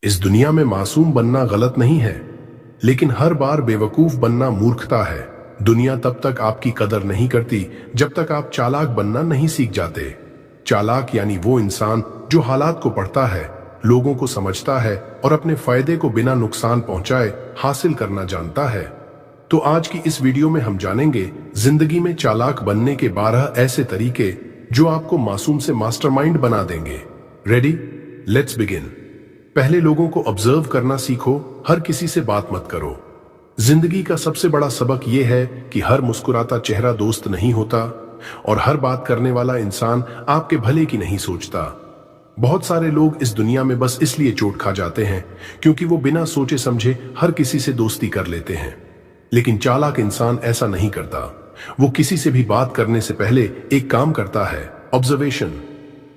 इस दुनिया में मासूम बनना गलत नहीं है, लेकिन हर बार बेवकूफ बनना मूर्खता है। दुनिया तब तक आपकी कदर नहीं करती जब तक आप चालाक बनना नहीं सीख जाते। चालाक यानी वो इंसान जो हालात को पढ़ता है, लोगों को समझता है और अपने फायदे को बिना नुकसान पहुंचाए हासिल करना जानता है। तो आज की इस वीडियो में हम जानेंगे जिंदगी में चालाक बनने के 12 ऐसे तरीके जो आपको मासूम से मास्टरमाइंड बना देंगे। रेडी? Let's begin. पहले लोगों को ऑब्जर्व करना सीखो, हर किसी से बात मत करो। जिंदगी का सबसे बड़ा सबक यह है कि हर मुस्कुराता चेहरा दोस्त नहीं होता और हर बात करने वाला इंसान आपके भले की नहीं सोचता। बहुत सारे लोग इस दुनिया में बस इसलिए चोट खा जाते हैं क्योंकि वो बिना सोचे समझे हर किसी से दोस्ती कर लेते हैं। लेकिन चालाक इंसान ऐसा नहीं करता। वो किसी से भी बात करने से पहले एक काम करता है, ऑब्जर्वेशन।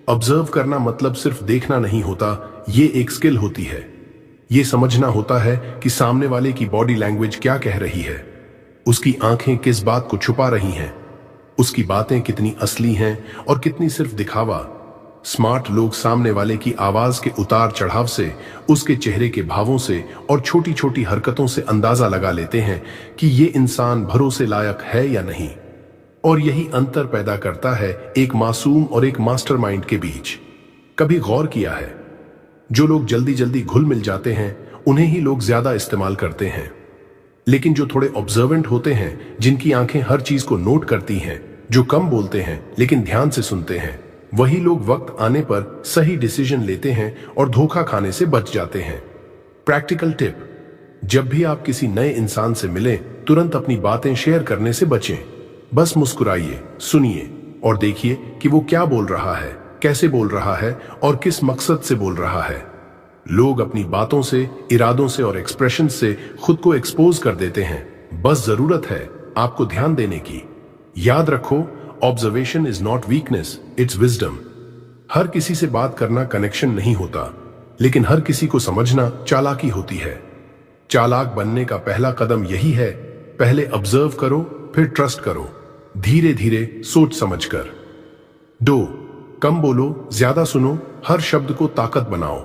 ऑब्जर्व करना मतलब सिर्फ देखना नहीं होता, ये एक स्किल होती है। ये समझना होता है कि सामने वाले की बॉडी लैंग्वेज क्या कह रही है, उसकी आंखें किस बात को छुपा रही हैं, उसकी बातें कितनी असली हैं और कितनी सिर्फ दिखावा। स्मार्ट लोग सामने वाले की आवाज के उतार चढ़ाव से, उसके चेहरे के भावों से और छोटी छोटी हरकतों से अंदाजा लगा लेते हैं कि ये इंसान भरोसे लायक है या नहीं। और यही अंतर पैदा करता है एक मासूम और एक मास्टरमाइंड के बीच। कभी गौर किया है, जो लोग जल्दी जल्दी घुल मिल जाते हैं उन्हें ही लोग ज्यादा इस्तेमाल करते हैं, लेकिन जो थोड़े ऑब्जर्वेंट होते हैं, जिनकी आंखें हर चीज को नोट करती हैं, जो कम बोलते हैं लेकिन ध्यान से सुनते हैं, वही लोग वक्त आने पर सही डिसीजन लेते हैं और धोखा खाने से बच जाते हैं। प्रैक्टिकल टिप: जब भी आप किसी नए इंसान से मिलें, तुरंत अपनी बातें शेयर करने से बचें। बस मुस्कुराइए, सुनिए और देखिए कि वो क्या बोल रहा है, कैसे बोल रहा है और किस मकसद से बोल रहा है। लोग अपनी बातों से, इरादों से और एक्सप्रेशन से खुद को एक्सपोज कर देते हैं। बस जरूरत है आपको ध्यान देने की। याद रखो, observation is not weakness, it's wisdom. हर किसी से बात करना कनेक्शन नहीं होता, लेकिन हर किसी को समझना चालाकी होती है। चालाक बनने का पहला कदम यही है, पहले ऑब्जर्व करो, फिर ट्रस्ट करो, धीरे धीरे सोच समझकर। 2. कम बोलो, ज्यादा सुनो, हर शब्द को ताकत बनाओ।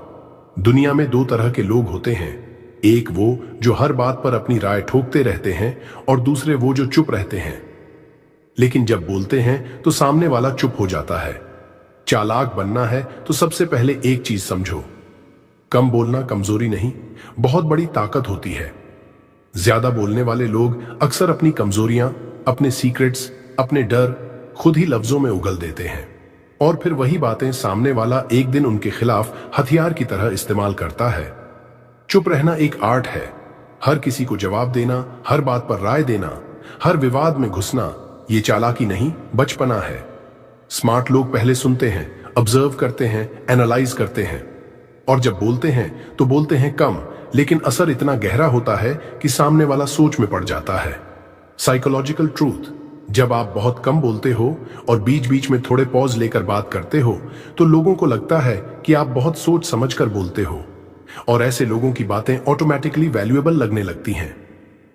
दुनिया में 2 तरह के लोग होते हैं, एक वो जो हर बात पर अपनी राय ठोकते रहते हैं और दूसरे वो जो चुप रहते हैं, लेकिन जब बोलते हैं तो सामने वाला चुप हो जाता है। चालाक बनना है तो सबसे पहले एक चीज समझो, कम बोलना कमजोरी नहीं, बहुत बड़ी ताकत होती है। ज्यादा बोलने वाले लोग अक्सर अपनी कमजोरियां, अपने सीक्रेट्स, अपने डर खुद ही लफ्जों में उगल देते हैं और फिर वही बातें सामने वाला एक दिन उनके खिलाफ हथियार की तरह इस्तेमाल करता है। चुप रहना एक आर्ट है। हर किसी को जवाब देना, हर बात पर राय देना, हर विवाद में घुसना, ये चालाकी नहीं, बचपना है। स्मार्ट लोग पहले सुनते हैं, ऑब्जर्व करते हैं, एनालाइज करते हैं और जब बोलते हैं तो बोलते हैं कम, लेकिन असर इतना गहरा होता है कि सामने वाला सोच में पड़ जाता है। साइकोलॉजिकल ट्रूथ: जब आप बहुत कम बोलते हो और बीच बीच में थोड़े पॉज लेकर बात करते हो तो लोगों को लगता है कि आप बहुत सोच समझकर बोलते हो और ऐसे लोगों की बातें ऑटोमेटिकली वैल्यूएबल लगने लगती हैं।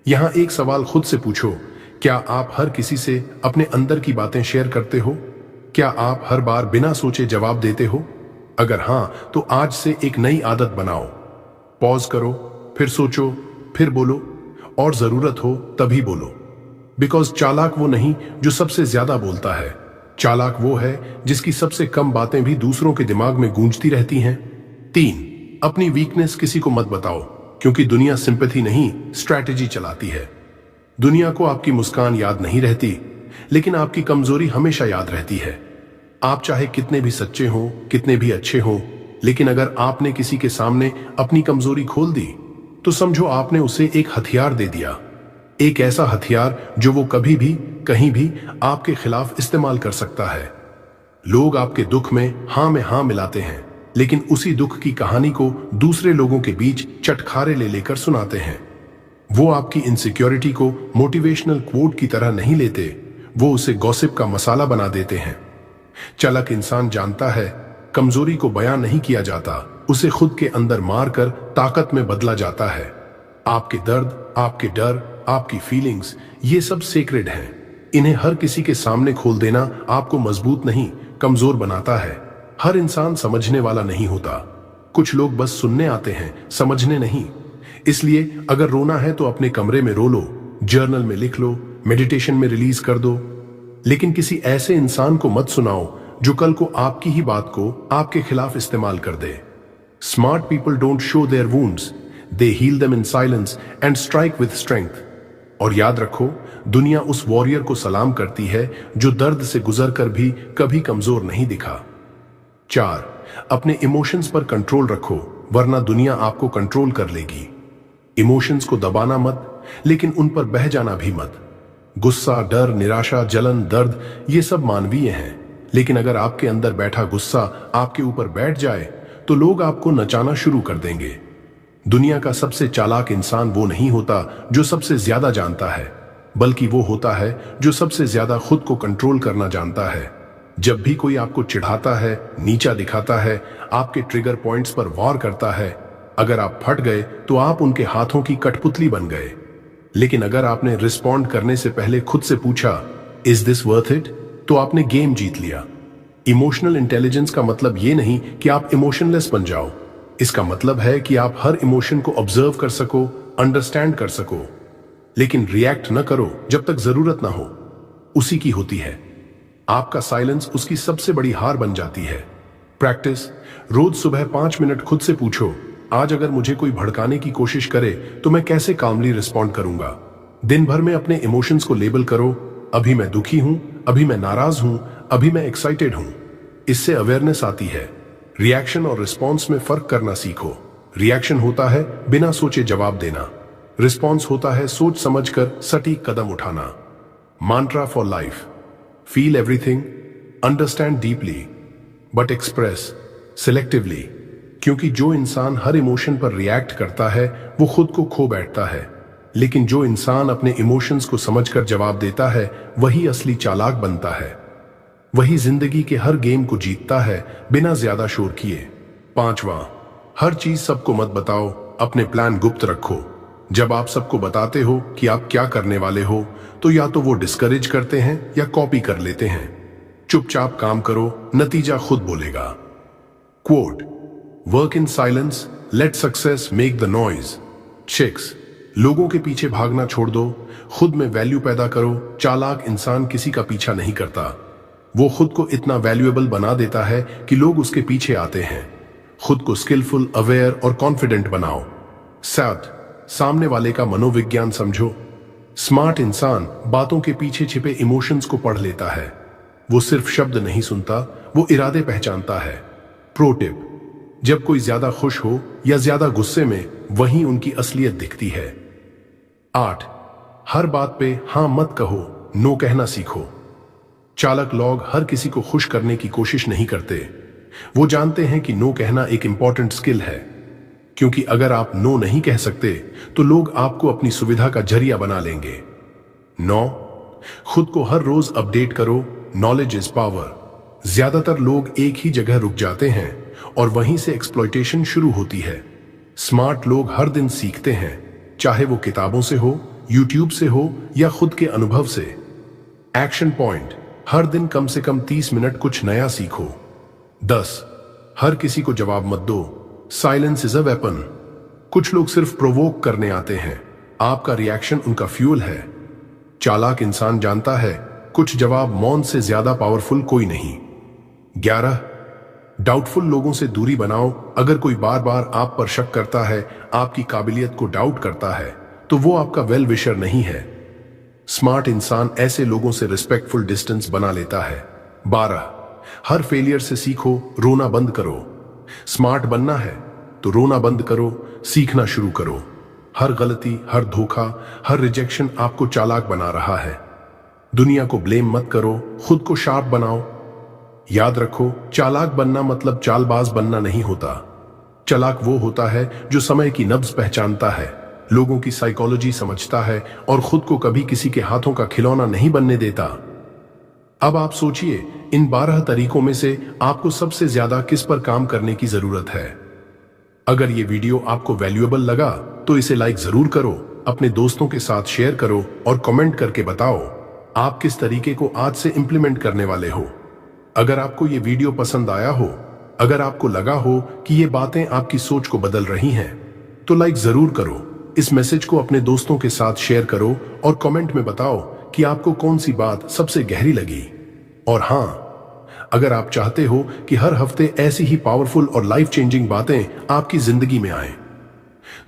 यहां एक सवाल खुद से पूछो, क्या आप हर किसी से अपने अंदर की बातें शेयर करते हो? क्या आप हर बार बिना सोचे जवाब देते हो? अगर हां, तो आज से एक नई आदत बनाओ, पॉज करो, फिर सोचो, फिर बोलो और जरूरत हो तभी बोलो। बिकॉज चालाक वो नहीं जो सबसे ज्यादा बोलता है, चालाक वो है जिसकी सबसे कम बातें भी दूसरों के दिमाग में गूंजती रहती हैं। 3. अपनी वीकनेस किसी को मत बताओ, क्योंकि दुनिया सिंपैथी नहीं, स्ट्रैटेजी चलाती है। दुनिया को आपकी मुस्कान याद नहीं रहती, लेकिन आपकी कमजोरी हमेशा याद रहती है। आप चाहे कितने भी सच्चे हों, कितने भी अच्छे हों, लेकिन अगर आपने किसी के सामने अपनी कमजोरी खोल दी तो समझो आपने उसे एक हथियार दे दिया, एक ऐसा हथियार जो वो कभी भी कहीं भी आपके खिलाफ इस्तेमाल कर सकता है। लोग आपके दुख में हाँ मिलाते हैं, लेकिन उसी दुख की कहानी को दूसरे लोगों के बीच चटखारे ले लेकर सुनाते हैं। वो आपकी इनसिक्योरिटी को मोटिवेशनल कोट की तरह नहीं लेते, वो उसे गॉसिप का मसाला बना देते हैं। चालाक इंसान जानता है कमजोरी को बयां नहीं किया जाता, उसे खुद के अंदर मारकर ताकत में बदला जाता है। आपके दर्द, आपके डर, आपकी फीलिंग्स, ये सब सेक्रेड हैं। इन्हें हर किसी के सामने खोल देना आपको मजबूत नहीं, कमजोर बनाता है। हर इंसान समझने वाला नहीं होता। कुछ लोग बस सुनने आते हैं, समझने नहीं। इसलिए अगर रोना है तो अपने कमरे में रो लो, जर्नल में लिख लो, मेडिटेशन में रिलीज कर दो। लेकिन किसी ऐसे इंसान को मत सुनाओ जो कल को आपकी ही बात को आपके खिलाफ इस्तेमाल कर दे। Smart people don't show their wounds, they heal them in silence and strike with strength. और याद रखो, दुनिया उस वॉरियर को सलाम करती है जो दर्द से गुजरकर भी कभी कमजोर नहीं दिखा। 4, अपने इमोशंस पर कंट्रोल रखो, वरना दुनिया आपको कंट्रोल कर लेगी। इमोशंस को दबाना मत, लेकिन उन पर बह जाना भी मत। गुस्सा, डर, निराशा, जलन, दर्द, ये सब मानवीय हैं। लेकिन अगर आपके अंदर बैठा गुस्सा आपके ऊपर बैठ जाए तो लोग आपको नचाना शुरू कर देंगे। दुनिया का सबसे चालाक इंसान वो नहीं होता जो सबसे ज्यादा जानता है, बल्कि वो होता है जो सबसे ज्यादा खुद को कंट्रोल करना जानता है। जब भी कोई आपको चिढ़ाता है, नीचा दिखाता है, आपके ट्रिगर पॉइंट्स पर वार करता है, अगर आप फट गए तो आप उनके हाथों की कठपुतली बन गए। लेकिन अगर आपने रिस्पॉन्ड करने से पहले खुद से पूछा, इज दिस वर्थ इट, तो आपने गेम जीत लिया। इमोशनल इंटेलिजेंस का मतलब ये नहीं कि आप इमोशनलेस बन जाओ। इसका मतलब है कि आप हर इमोशन को ऑब्जर्व कर सको, अंडरस्टैंड कर सको, लेकिन रिएक्ट न करो जब तक जरूरत ना हो। उसी की होती है। आपका साइलेंस उसकी सबसे बड़ी हार बन जाती है। प्रैक्टिस, रोज सुबह 5 मिनट खुद से पूछो, आज अगर मुझे कोई भड़काने की कोशिश करे तो मैं कैसे कामली रिस्पॉन्ड करूंगा। दिन भर में अपने इमोशंस को लेबल करो, अभी मैं दुखी हूं, अभी मैं नाराज हूं, अभी मैं एक्साइटेड हूं। इससे अवेयरनेस आती है। रिएक्शन और रिस्पॉन्स में फर्क करना सीखो। रिएक्शन होता है बिना सोचे जवाब देना, रिस्पॉन्स होता है सोच समझकर सटीक कदम उठाना। mantra for life, feel everything, understand deeply, but express selectively। क्योंकि जो इंसान हर इमोशन पर रिएक्ट करता है वो खुद को खो बैठता है, लेकिन जो इंसान अपने इमोशंस को समझकर जवाब देता है वही असली चालाक बनता है। वही जिंदगी के हर गेम को जीतता है बिना ज्यादा शोर किए। 5वां, हर चीज सबको मत बताओ, अपने प्लान गुप्त रखो। जब आप सबको बताते हो कि आप क्या करने वाले हो तो या तो वो डिस्करेज करते हैं या कॉपी कर लेते हैं। चुपचाप काम करो, नतीजा खुद बोलेगा। Quote, work in silence, let success make the noise. 6, लोगों के पीछे भागना छोड़ दो, खुद में वैल्यू पैदा करो। चालाक इंसान किसी का पीछा नहीं करता, वो खुद को इतना वैल्यूएबल बना देता है कि लोग उसके पीछे आते हैं। खुद को स्किलफुल, अवेयर और कॉन्फिडेंट बनाओ। 7, सामने वाले का मनोविज्ञान समझो। स्मार्ट इंसान बातों के पीछे छिपे इमोशंस को पढ़ लेता है। वो सिर्फ शब्द नहीं सुनता, वो इरादे पहचानता है। प्रो टिप, जब कोई ज्यादा खुश हो या ज्यादा गुस्से में, वहीं उनकी असलियत दिखती है। 8, हर बात पे हां मत कहो, नो कहना सीखो। चालक लोग हर किसी को खुश करने की कोशिश नहीं करते। वो जानते हैं कि नो कहना एक इंपॉर्टेंट स्किल है, क्योंकि अगर आप नो नहीं कह सकते तो लोग आपको अपनी सुविधा का जरिया बना लेंगे। 9, खुद को हर रोज अपडेट करो, नॉलेज इज पावर। ज्यादातर लोग एक ही जगह रुक जाते हैं और वहीं से एक्सप्लॉयटेशन शुरू होती है। स्मार्ट लोग हर दिन सीखते हैं, चाहे वो किताबों से हो, यूट्यूब से हो या खुद के अनुभव से। एक्शन पॉइंट, हर दिन कम से कम 30 मिनट कुछ नया सीखो। 10, हर किसी को जवाब मत दो, साइलेंस इज अ वेपन। कुछ लोग सिर्फ प्रोवोक करने आते हैं, आपका रिएक्शन उनका फ्यूल है। चालाक इंसान जानता है कुछ जवाब मौन से ज्यादा पावरफुल कोई नहीं। 11, डाउटफुल लोगों से दूरी बनाओ। अगर कोई बार बार आप पर शक करता है, आपकी काबिलियत को डाउट करता है, तो वो आपका वेल विशर नहीं है। स्मार्ट इंसान ऐसे लोगों से रिस्पेक्टफुल डिस्टेंस बना लेता है। 12, हर फेलियर से सीखो, रोना बंद करो। स्मार्ट बनना है तो रोना बंद करो, सीखना शुरू करो। हर गलती, हर धोखा, हर रिजेक्शन आपको चालाक बना रहा है। दुनिया को ब्लेम मत करो, खुद को शार्प बनाओ। याद रखो, चालाक बनना मतलब चालबाज बनना नहीं होता। चालाक वो होता है जो समय की नब्ज पहचानता है, लोगों की साइकोलॉजी समझता है और खुद को कभी किसी के हाथों का खिलौना नहीं बनने देता। अब आप सोचिए, इन 12 तरीकों में से आपको सबसे ज्यादा किस पर काम करने की जरूरत है। अगर ये वीडियो आपको वैल्यूएबल लगा तो इसे लाइक जरूर करो, अपने दोस्तों के साथ शेयर करो और कमेंट करके बताओ आप किस तरीके को आज से इंप्लीमेंट करने वाले हो। अगर आपको ये वीडियो पसंद आया हो अगर आपको लगा हो कि ये बातें आपकी सोच को बदल रही हैं, तो लाइक जरूर करो, इस मैसेज को अपने दोस्तों के साथ शेयर करो और कमेंट में बताओ कि आपको कौन सी बात सबसे गहरी लगी। और हाँ, अगर आप चाहते हो कि हर हफ्ते ऐसी ही पावरफुल और लाइफ चेंजिंग बातें आपकी जिंदगी में आए,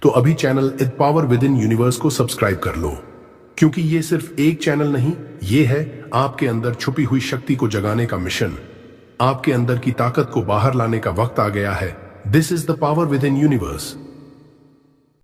तो अभी channel it power with in universe को सब्सक्राइब कर लो, क्योंकि ये सिर्फ एक चैनल नहीं, ये है आपके अंदर छुपी हुई शक्ति को जगाने का मिशन। आपके अंदर की ताकत को बाहर लाने का वक्त आ गया है। This is the power with in universe.